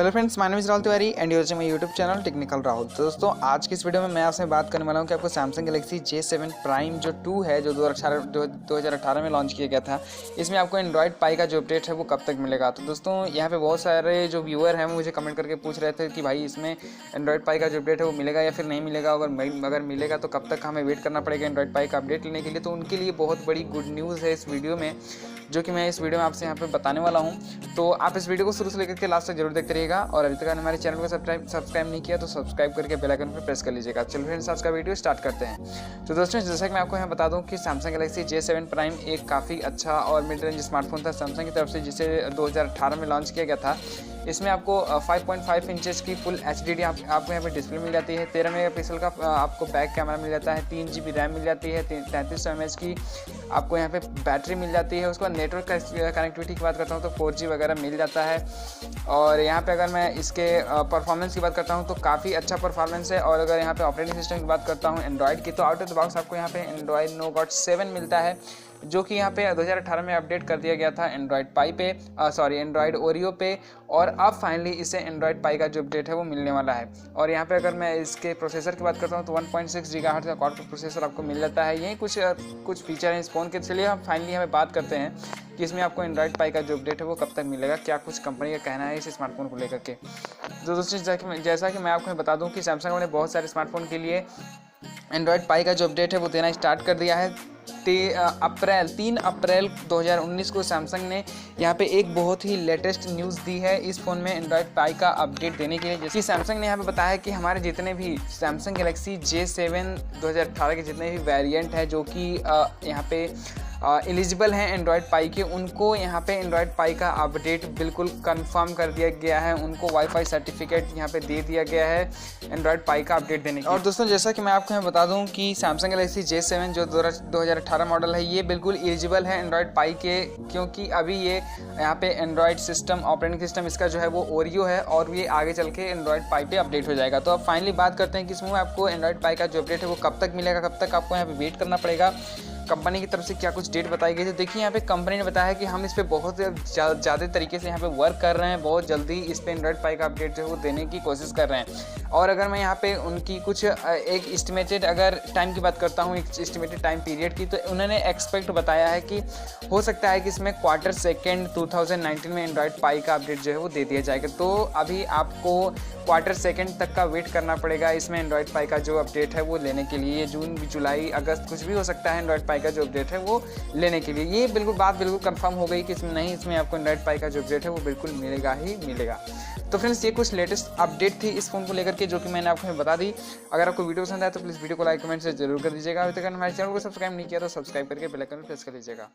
Hello friends, my name is Rahul Tiwari and you are watching my YouTube channel technical Rahul. तो दोस्तों आज की इस वीडियो में मैं आपसे बात करने वाला हूं कि आपको सैमसंग गैलेक्सी J7 प्राइम जो 2 है, जो 2018 में लॉन्च किया गया था, इसमें आपको एंड्रॉयड पाई का जो अपडेट है वो कब तक मिलेगा। तो दोस्तों यहाँ पे बहुत सारे जो व्यूअर हैं वो मुझे कमेंट करके पूछ रहे थे कि भाई इसमें एंड्रॉयड पाई का जो अपडेट है वो मिलेगा या फिर नहीं मिलेगा, अगर मिलेगा तो कब तक हमें वेट करना पड़ेगा एंड्रॉयड पाई का अपडेट लेने के लिए। तो उनके लिए बहुत बड़ी गुड न्यूज़ है इस वीडियो में, जो कि मैं इस वीडियो में आपसे यहाँ पे बताने वाला हूँ। तो आप इस वीडियो को शुरू से लेकर के लास्ट तक जरूर देखते रहिएगा, और अभी तक हमारे चैनल को सब्सक्राइब नहीं किया तो सब्सक्राइब करके बेल आइकन पर प्रेस कर लीजिएगा। चलो फ्रेंड्स, आज का वीडियो स्टार्ट करते हैं। तो दोस्तों जैसा कि मैं आपको यहाँ बता दूँ कि सैमसंग गैलेक्सी J7 प्राइम एक काफ़ी अच्छा और मिड रेंज स्मार्टफोन था सैमसंग की तरफ से, जिसे 2018 में लॉन्च किया गया था। इसमें आपको 5.5 इंचेस की फुल HDD आपको यहाँ पे डिस्प्ले मिल जाती है। 13 मेगापिक्सल का आपको बैक कैमरा मिल जाता है। 3 GB रैम मिल जाती है। 3300 mAh की आपको यहाँ पे बैटरी मिल जाती है। उसके बाद नेटवर्क कनेक्टिविटी की बात करता हूँ तो 4G वगैरह मिल जाता है। और यहाँ पे अगर मैं इसके परफॉर्मेंस की बात करता हूँ तो काफ़ी अच्छा परफॉर्मेंस है। और अगर यहाँ पे ऑपरेटिंग सिस्टम की बात करता हूँ एंड्रॉयड की, तो आउट ऑफ द बॉक्स आपको यहाँ पे एंड्रॉयड नोगॉट 7 मिलता है, जो कि यहाँ पे 2018 में अपडेट कर दिया गया था एंड्रॉयड पाई पे, एंड्रॉयड ओरियो पे। और अब फाइनली इसे एंड्रॉयड पाई का जो अपडेट है वो मिलने वाला है। और यहाँ पे अगर मैं इसके प्रोसेसर की बात करता हूँ तो 1.6 GHz का क्वाड प्रोसेसर आपको मिल जाता है। यही कुछ फीचर हैं इस फ़ोन के। चलिए हम फाइनली हमें बात करते हैं कि इसमें आपको एंड्रॉयड पाई का जो अपडेट है वो कब तक मिलेगा, क्या कुछ कंपनी का कहना है इस स्मार्टफोन को लेकर के। तो दोस्तों जैसा कि मैं आपको बता दूँ कि सैमसंग ने बहुत सारे स्मार्टफोन के लिए एंड्रॉयड पाई का जो अपडेट है वो देना स्टार्ट कर दिया है। 3 अप्रैल 2019 को सैमसंग ने यहाँ पे एक बहुत ही लेटेस्ट न्यूज़ दी है इस फ़ोन में एंड्रॉयड पाई का अपडेट देने के लिए। जैसे सैमसंग ने यहाँ पे बताया कि हमारे जितने भी सैमसंग गैलेक्सी J7 2018 के जितने भी वेरिएंट हैं जो कि यहाँ पे एलिजिबल हैं एंड्रॉयड पाई के, उनको यहाँ पे एंड्रॉयड पाई का अपडेट बिल्कुल कंफर्म कर दिया गया है। उनको वाईफाई सर्टिफिकेट यहाँ पे दे दिया गया है एंड्रॉयड पाई का अपडेट देने के। और दोस्तों जैसा कि मैं आपको यहाँ बता दूँ कि सैमसंग गैलेक्सी J7 जो 2018 मॉडल है ये बिल्कुल एलिजिबल है एंड्रॉयड पाई के, क्योंकि अभी ये यहाँ पे एंड्रॉयड सिस्टम ऑपरेटिंग सिस्टम इसका जो है वो ओरियो है, और ये आगे चल के एंड्रॉयड पाई पे अपडेट हो जाएगा। तो अब फाइनली बात करते हैं कि इसमें आपको एंड्रॉयड पाई का जो अपडेट है वो कब तक मिलेगा, कब तक आपको यहाँ पे वेट करना पड़ेगा, कंपनी की तरफ से क्या कुछ डेट बताई गई है। देखिए यहाँ पे कंपनी ने बताया है कि हम इस पे बहुत ज़्यादा तरीके से यहाँ पे वर्क कर रहे हैं, बहुत जल्दी इस पे एंड्रॉयड पाई का अपडेट जो है वो देने की कोशिश कर रहे हैं। और अगर मैं यहाँ पे उनकी कुछ एक एस्टिमेटेड अगर टाइम की बात करता हूँ, एक एस्टिमेटेड टाइम पीरियड की, तो उन्होंने एक्सपेक्ट बताया है कि हो सकता है कि इसमें Q2 2019 में एंड्रॉयड पाई का अपडेट जो है वो दे दिया जाएगा। तो अभी आपको Q2 तक का वेट करना पड़ेगा इसमें एंड्रॉयड पाई का जो अपडेट है वो लेने के लिए। जून, जुलाई, अगस्त कुछ भी हो सकता है एंड्रॉयड पाई का जो अपडेट है वो लेने के लिए। ये बात बिल्कुल कंफर्म हो गई कि इसमें आपको एंड्रॉयड पाई का जो अपडेट है वो बिल्कुल मिलेगा ही मिलेगा। तो फ्रेंड्स ये कुछ लेटेस्ट अपडेट थी इस फोन को लेकर के, जो कि मैंने आपको बता दी। अगर आपको वीडियो पसंद आया तो प्लीज़ वीडियो को लाइक कमेंट से जरूर कर दीजिएगा। अभी तक हमारे चैनल को सब्सक्राइब नहीं किया तो सब्सक्राइब करके बेल आइकन पर प्रेस कर लीजिएगा।